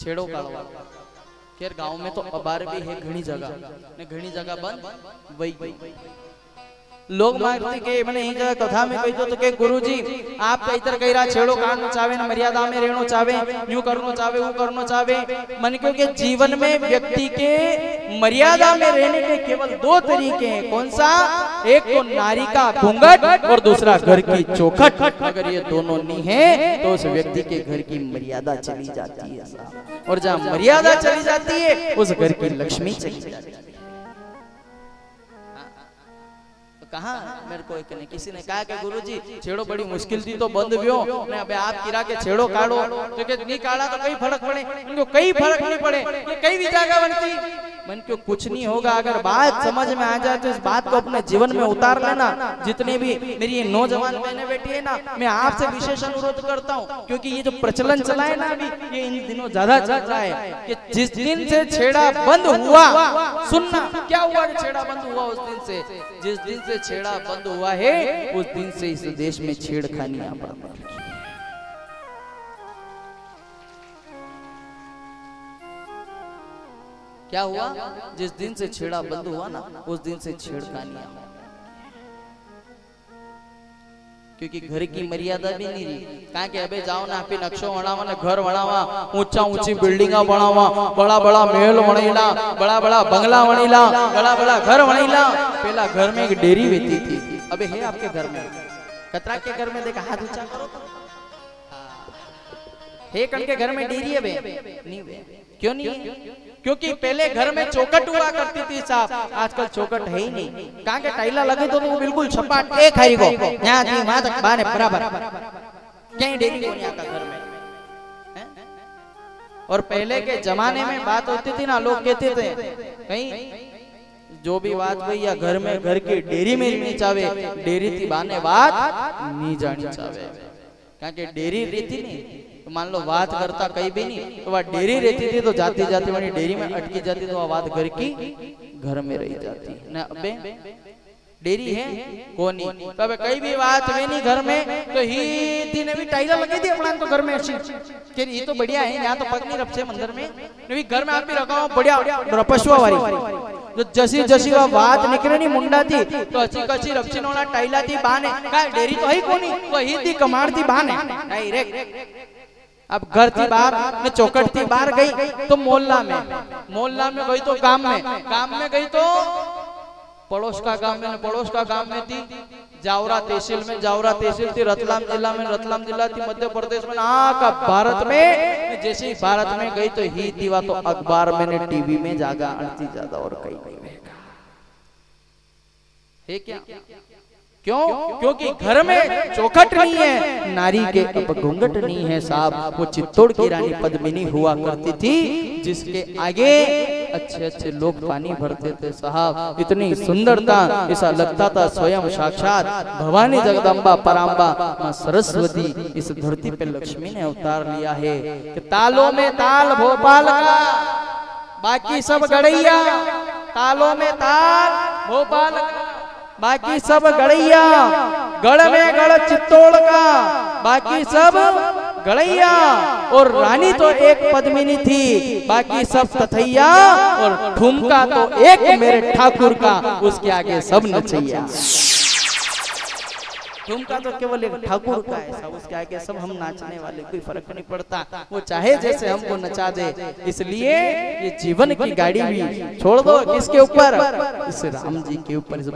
छेड़ो काढ़वा। खैर गांव में तो अबार भी है घनी जगह ने घनी जगह बंद वही लोग मारते के मैंने यही जगह कथा में कही तो के गुरुजी आप तो इधर कह रहा छेड़ो काढ़नो चाहे न मर्यादा में रहनो चाहे यूं करनो चाहे वो करनो चाहे मन क्योंकि जीवन में व्यक्ति के मर्यादा में रहने के केवल दो तरीके हैं। कौन सा? एक तो नारी का घूंघट और दूसरा घर की चौखट। अगर ये दोनों नहीं है तो उस व्यक्ति के घर की मर्यादा चली जाती है और जहाँ मर्यादा चली जाती है उस घर की लक्ष्मी चली जाती है। कहा मेरे को एक ने किसी ने कहा कि गुरुजी छेड़ो बड़ी मुश्किल थी तो बंद भी हो ने अबे आप किरा के छेड़ो काढ़ो तो के नहीं काढ़ा तो कई फर्क पड़े इनको कई फर्क नहीं पड़े ये कई विचार बनती मन क्यों कुछ नहीं होगा। अगर बात समझ में आ जाए तो इस बात को अपने जीवन में उतार लेना। जितने भी मेरी ये नौजवान बहनें बैठी है ना मैं आपसे विशेष अनुरोध करता हूँ क्योंकि ये जो प्रचलन चला है ना अभी ये इन दिनों ज्यादा चल रहा है कि जिस दिन से छेड़ा बंद हुआ सुनना क्या हुआ कि छेड़ा बंद हुआ उस दिन से जिस दिन से छेड़ा बंद हुआ है उस दिन से इस देश में छेड़खानियां बढ़ने लगी। क्या हुआ? जिस दिन से छेड़ा बंद हुआ ना उस दिन से छेड़खानियां क्योंकि घर की मर्यादा भी नहीं रही। कहा कि अबे जाओ ना आप नक्शो बनावा ना घर बनावा ऊंचा ऊंची बिल्डिंगा बनावा बड़ा बड़ा महल बनेला बड़ा बड़ा बंगला बनेला बड़ा बड़ा घर बनेला। पहला घर में एक डेयरी बेची थी। अबे है आपके घर में कतरा के घर में देखा हाथ ऊंचा करो है कल के घर में डेयरी है बे नहीं बे क्यों नहीं? क्योंकि पहले घर में चौखट हुआ करती थी साहब आजकल चौखट है ही नहीं। कहाँ के टाइला लगे तो वो बिल्कुल छपाट एक हरी को यहाँ थी वहां तक बाने बराबर कहीं डेरी को नहीं आता घर में। और पहले के जमाने में बात होती थी ना लोग कहते थे कहीं जो भी बात भई या घर में घर की डेरी में नहीं चावे डेरी थी बाने बात नहीं जानी चावे। कहाँ के डेरी रहती नहीं तो मान लो बात करता कहीं भी नहीं तो वह डेरी रहती थी तो जाती जाती वही डेरी में अटकी जाती तो वह बात घर की घर में रही जाती ना। अबे डेरी है कोनी तो अबे कई भी बात वे नहीं घर में तो ही थी ने भी टाइला लगी थी अपना तो घर में ऐसी कि ये तो बढ़िया है यहाँ तो पग नहीं रपसे मंदिर में भी घर में आप भी रखा बढ़िया रपशुआ वाली जो जसी जसी वह बात निकले नहीं मुंडा थी तो अच्छी कच्ची रपसी नोना टाइला थी बाने का डेरी तो ही कोनी तो ही थी कमार थी बाने डायरेक्ट। अब घर थी बाहर में चौकट थी बाहर गई तो मोहल्ला में गई तो गांव में गई तो पड़ोस का गांव में थी जावरा तहसील थी रतलाम जिला थी मध्य प्रदेश में का भारत में जैसे ही भारत में गई तो ही दीवा तो अखबार में टीवी में जागा अड़ती ज्यादा और कहीं नहीं है क्या? क्यों? क्योंकि घर में चौखट नहीं है नारी के अब घूंघट नहीं है साहब। वो चित्तौड़ की रानी पद्मिनी हुआ करती थी जिसके आगे अच्छे अच्छे लोग पानी भरते थे साहब। इतनी सुंदरता ऐसा लगता था स्वयं साक्षात भवानी जगदम्बा पराम्बा मां सरस्वती इस धरती पे लक्ष्मी ने अवतार लिया है कि तालों में ताल भोपाल का बाकी सब गड़ैया तालों में ताल भोपाल का बाकी सब गड़ैया गढ़ में गढ़ चित्तौड़ का बाकी सब गड़ैया और रानी तो एक पद्मिनी थी बाकी सब तथैया और ठुमका तो एक मेरे ठाकुर का उसके आगे सब नचैया। ठुमका तो केवल एक ठाकुर का है सब उसके आगे सब हम नाचने वाले कोई फर्क नहीं पड़ता वो चाहे जैसे हमको नचा दे। इसलिए ये जीवन की गाड़ी भी छोड़ दो किसके ऊपर इस राम जी के ऊपर इस